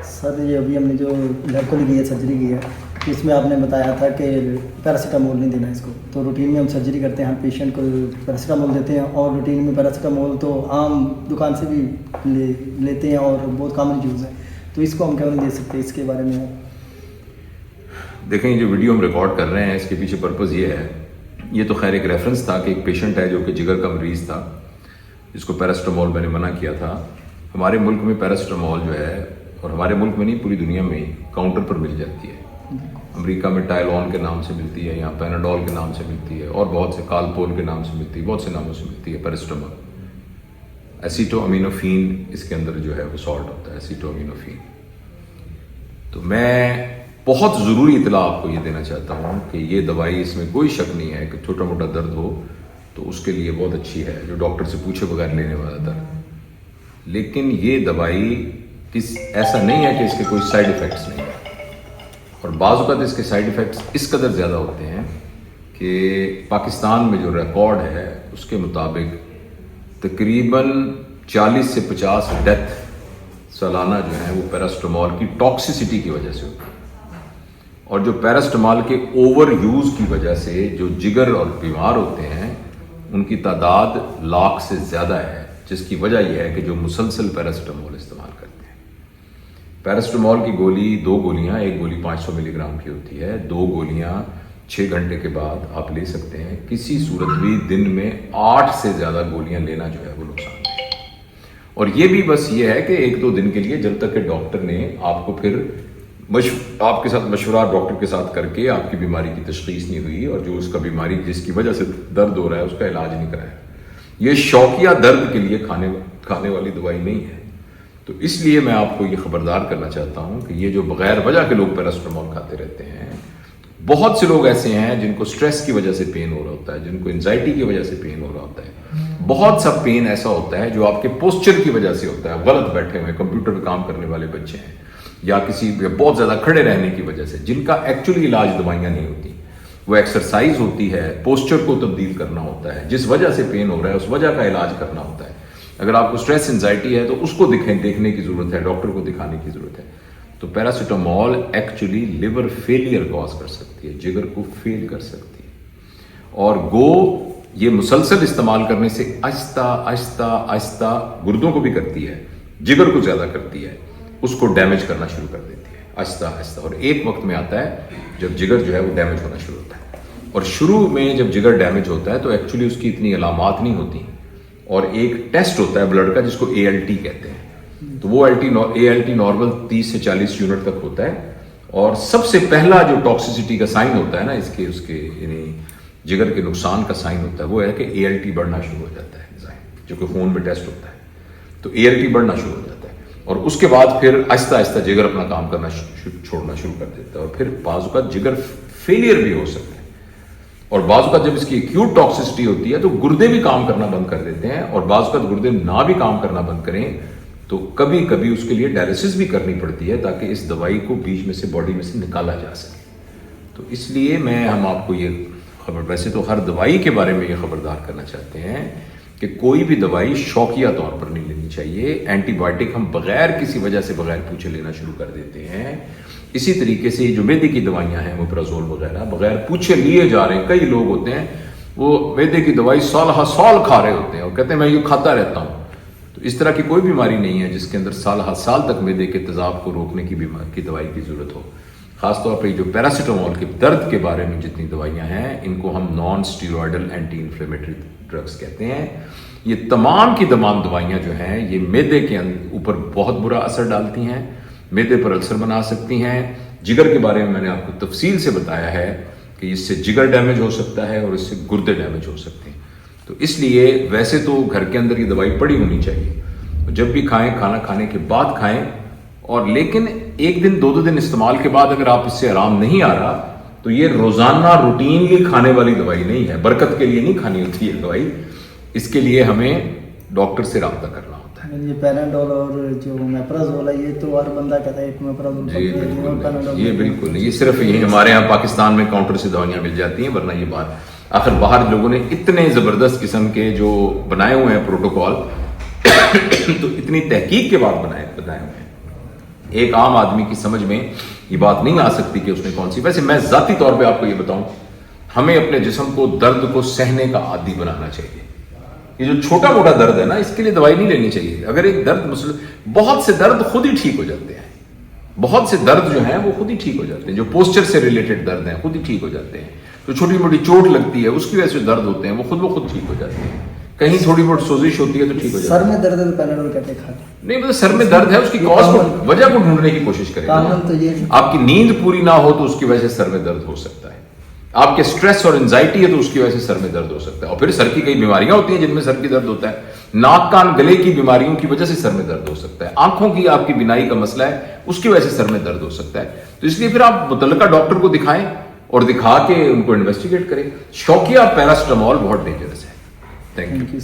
سر یہ ابھی ہم نے جو لیب کو لی ہے سرجری کی ہے تو اس میں آپ نے بتایا تھا کہ پیراسیٹامول نہیں دینا اس کو. تو روٹین میں ہم سرجری کرتے ہیں, ہم پیشنٹ کو پیراسیٹامول دیتے ہیں, اور روٹین میں پیراسیٹامول تو عام دکان سے بھی لیتے ہیں اور بہت کامن یوز ہے, تو اس کو ہم کیوں نہیں دے سکتے, اس کے بارے میں. دیکھیں جو ویڈیو ہم ریکارڈ کر رہے ہیں اس کے پیچھے پرپز یہ ہے, یہ تو خیر ایک ریفرنس تھا کہ ایک پیشنٹ ہے جو کہ جگر کا مریض تھا جس کو پیراسیٹامول میں نے منع کیا تھا. ہمارے ملک میں پیراسیٹامول جو ہے, اور ہمارے ملک میں نہیں پوری دنیا میں کاؤنٹر پر مل جاتی ہے. امریکہ میں ٹائلون کے نام سے ملتی ہے, یہاں پیناڈول کے نام سے ملتی ہے, اور بہت سے کالپول کے نام سے ملتی ہے, بہت سے ناموں سے ملتی ہے پیراسیٹامول. ایسیٹو امینوفین اس کے اندر جو ہے وہ سالٹ ہوتا ہے, ایسیٹو امینوفین. تو میں بہت ضروری اطلاع آپ کو یہ دینا چاہتا ہوں کہ یہ دوائی, اس میں کوئی شک نہیں ہے کہ چھوٹا موٹا درد ہو تو اس کے لیے بہت اچھی ہے, جو ڈاکٹر سے پوچھے بغیر لینے والا درد. لیکن یہ دوائی ایسا نہیں ہے کہ اس کے کوئی سائیڈ ایفیکٹس نہیں ہیں, اور بعض اوقات اس کے سائیڈ ایفیکٹس اس قدر زیادہ ہوتے ہیں کہ پاکستان میں جو ریکارڈ ہے اس کے مطابق تقریباً 40 سے 50 ڈیتھ سالانہ جو ہیں وہ پیراسیٹامول کی ٹاکسیسٹی کی وجہ سے ہوتی ہے. اور جو پیراسیٹامول کے اوور یوز کی وجہ سے جو جگر اور بیمار ہوتے ہیں ان کی تعداد لاکھ سے زیادہ ہے, جس کی وجہ یہ ہے کہ جو مسلسل پیراسیٹامول استعمال کرتے ہیں. پیراسیٹامول کی گولی 2 گولیاں, ایک گولی 500 ملی گرام کی ہوتی ہے, 2 گولیاں 6 گھنٹے کے بعد آپ لے سکتے ہیں. کسی صورت بھی دن میں 8 سے زیادہ گولیاں لینا جو ہے وہ نقصان دہ ہے. اور یہ بھی بس یہ ہے کہ 1-2 دن کے لیے, جب تک کہ ڈاکٹر نے آپ کو پھر آپ کے ساتھ مشورہ ڈاکٹر کے ساتھ کر کے آپ کی بیماری کی تشخیص نہیں ہوئی, اور جو اس کا بیماری جس کی وجہ سے درد ہو رہا ہے اس کا علاج نہیں کرایا. یہ شوقیہ درد کے لیے کھانے والی دوائی نہیں ہے. تو اس لیے میں آپ کو یہ خبردار کرنا چاہتا ہوں کہ یہ جو بغیر وجہ کے لوگ پیراسیٹامول کھاتے رہتے ہیں, بہت سے لوگ ایسے ہیں جن کو سٹریس کی وجہ سے پین ہو رہا ہوتا ہے, جن کو انزائٹی کی وجہ سے پین ہو رہا ہوتا ہے. بہت سا پین ایسا ہوتا ہے جو آپ کے پوسچر کی وجہ سے ہوتا ہے, غلط بیٹھے ہوئے کمپیوٹر پہ کام کرنے والے بچے ہیں, یا کسی بہت زیادہ کھڑے رہنے کی وجہ سے, جن کا ایکچولی علاج دوائیاں نہیں ہوتی, وہ ایکسرسائز ہوتی ہے, پوسچر کو تبدیل کرنا ہوتا ہے, جس وجہ سے پین ہو رہا ہے اس وجہ کا علاج کرنا ہوتا ہے. اگر آپ کو سٹریس انزائٹی ہے تو اس کو دیکھنے کی ضرورت ہے, ڈاکٹر کو دکھانے کی ضرورت ہے. تو paracetamol actually liver failure cause کر سکتی ہے, جگر کو فیل کر سکتی ہے. اور یہ مسلسل استعمال کرنے سے آہستہ آہستہ آہستہ گردوں کو بھی کرتی ہے, جگر کو زیادہ کرتی ہے, اس کو ڈیمیج کرنا شروع کر دیتی ہے آہستہ آہستہ. اور ایک وقت میں آتا ہے جب جگر جو ہے وہ ڈیمیج ہونا شروع ہوتا ہے. اور شروع میں جب جگر ڈیمیج ہوتا ہے تو ایکچولی اس کی اتنی علامات نہیں ہوتی, اور ایک ٹیسٹ ہوتا ہے بلڈ کا جس کو ALT کہتے ہیں. تو وہ ALT نارمل 30 سے 40 یونٹ تک ہوتا ہے. اور سب سے پہلا جو ٹاکسیسٹی کا سائن ہوتا ہے نا اس کے یعنی جگر کے نقصان کا سائن ہوتا ہے, وہ ہے کہ ALT بڑھنا شروع ہو جاتا ہے, جو کہ خون میں ٹیسٹ ہوتا ہے. تو ALT بڑھنا شروع ہو جاتا ہے, اور اس کے بعد پھر آہستہ آہستہ جگر اپنا کام کرنا چھوڑنا شروع کر دیتا ہے. اور پھر بعض اوقات جگر فیلئر بھی ہو سکتا ہے, اور بعض اوقات جب اس کی ایکیوٹ ٹاکسیسٹی ہوتی ہے تو گردے بھی کام کرنا بند کر دیتے ہیں, اور بعض اوقات گردے نہ بھی کام کرنا بند کریں تو کبھی کبھی اس کے لیے ڈائلسس بھی کرنی پڑتی ہے تاکہ اس دوائی کو بیچ میں سے باڈی میں سے نکالا جا سکے. تو اس لیے ہم آپ کو یہ خبر, ویسے تو ہر دوائی کے بارے میں یہ خبردار کرنا چاہتے ہیں کہ کوئی بھی دوائی شوقیہ طور پر نہیں لینی چاہیے. اینٹی بائیوٹک ہم بغیر کسی وجہ سے بغیر پوچھے لینا شروع کر دیتے ہیں. اسی طریقے سے جو معدے کی دوائیاں ہیں اومیپرازول وغیرہ بغیر پوچھے لیے جا رہے ہیں. کئی لوگ ہوتے ہیں وہ معدے کی دوائی سال ہر سال کھا رہے ہوتے ہیں اور کہتے ہیں میں یہ کھاتا رہتا ہوں. تو اس طرح کی کوئی بیماری نہیں ہے جس کے اندر سال ہر سال تک معدے کے تیزاب کو روکنے کی دوائی کی ضرورت ہو. خاص طور پہ جو پیراسیٹامول کے درد کے بارے میں جتنی دوائیاں ہیں ان کو ہم نان اسٹیرائڈل اینٹی انفلیمیٹری ڈرگس کہتے ہیں. یہ تمام کی تمام دوائیاں جو ہیں یہ معدے کے اوپر بہت برا اثر ڈالتی ہیں, معدے پر السر بنا سکتی ہیں. جگر کے بارے میں نے آپ کو تفصیل سے بتایا ہے کہ اس سے جگر ڈیمیج ہو سکتا ہے اور اس سے گردے ڈیمیج ہو سکتے ہیں. تو اس لیے ویسے تو گھر کے اندر یہ دوائی پڑی ہونی چاہیے, جب بھی کھائیں کھانا کھانے کے بعد کھائیں. اور لیکن 1 دن 2 دن استعمال کے بعد اگر آپ اس سے آرام نہیں آ رہا تو یہ روزانہ روٹینلی کھانے والی دوائی نہیں ہے, برکت کے لیے نہیں کھانی ہوتی ہے دوائی. اس کے لیے ہمیں ڈاکٹر سے رابطہ کرنا ہوتا ہے. یہ پیناڈول اور جو اومیپرازول ہے یہ تو ہر بندہ کہتا ہے ایک اومیپرازول. یہ بالکل نہیں, یہ صرف یہ ہمارے یہاں پاکستان میں کاؤنٹر سے دوائیاں مل جاتی ہیں, ورنہ یہ بات آخر باہر لوگوں نے اتنے زبردست قسم کے جو بنائے ہوئے ہیں پروٹوکول تو اتنی تحقیق کے بعد بنائے ہوئے ہیں. ایک عام آدمی کی سمجھ میں یہ بات نہیں آ سکتی کہ اس نے کون سی. ویسے میں ذاتی طور پہ آپ کو یہ بتاؤں, ہمیں اپنے جسم کو درد کو سہنے کا عادی بنانا چاہیے. یہ جو چھوٹا موٹا درد ہے نا, اس کے لیے دوائی نہیں لینی چاہیے. اگر ایک درد بہت سے درد خود ہی ٹھیک ہو جاتے ہیں, بہت سے درد جو ہیں وہ خود ہی ٹھیک ہو جاتے ہیں. جو پوسچر سے ریلیٹڈ درد ہیں خود ہی ٹھیک ہو جاتے ہیں. جو چھوٹی موٹی چوٹ لگتی ہے اس کی وجہ سے درد ہوتے ہیں وہ خود ٹھیک ہو جاتے ہیں. کہیں تھوڑی بہت سوزش ہوتی ہے تو ٹھیک ہو جاتا ہے. سر میں درد ہے تو پیناڈول کہتے ہیں کھاتے. نہیں مطلب سر میں درد ہے اس کی کاز کو, وجہ کو ڈھونڈنے کی کوشش کریں. تو یہ آپ کی نیند پوری نہ ہو تو اس کی وجہ سے سر میں درد ہو سکتا ہے. آپ کے سٹریس اور انزائٹی ہے تو اس کی وجہ سے سر میں درد ہو سکتا ہے. اور پھر سر کی کئی بیماریاں ہوتی ہیں جن میں سر کی درد ہوتا ہے. ناک کان گلے کی بیماریوں کی وجہ سے سر میں درد ہو سکتا ہے. آنکھوں کی آپ کی بینائی کا مسئلہ ہے, اس کی وجہ سے سر میں درد ہو سکتا ہے. تو اس لیے پھر آپ متعلقہ ڈاکٹر کو دکھائیں اور دکھا کے ان کو انویسٹیگیٹ کریں. شوقیہ پیراسٹامول بہت ڈینجرس ہے. Thank you.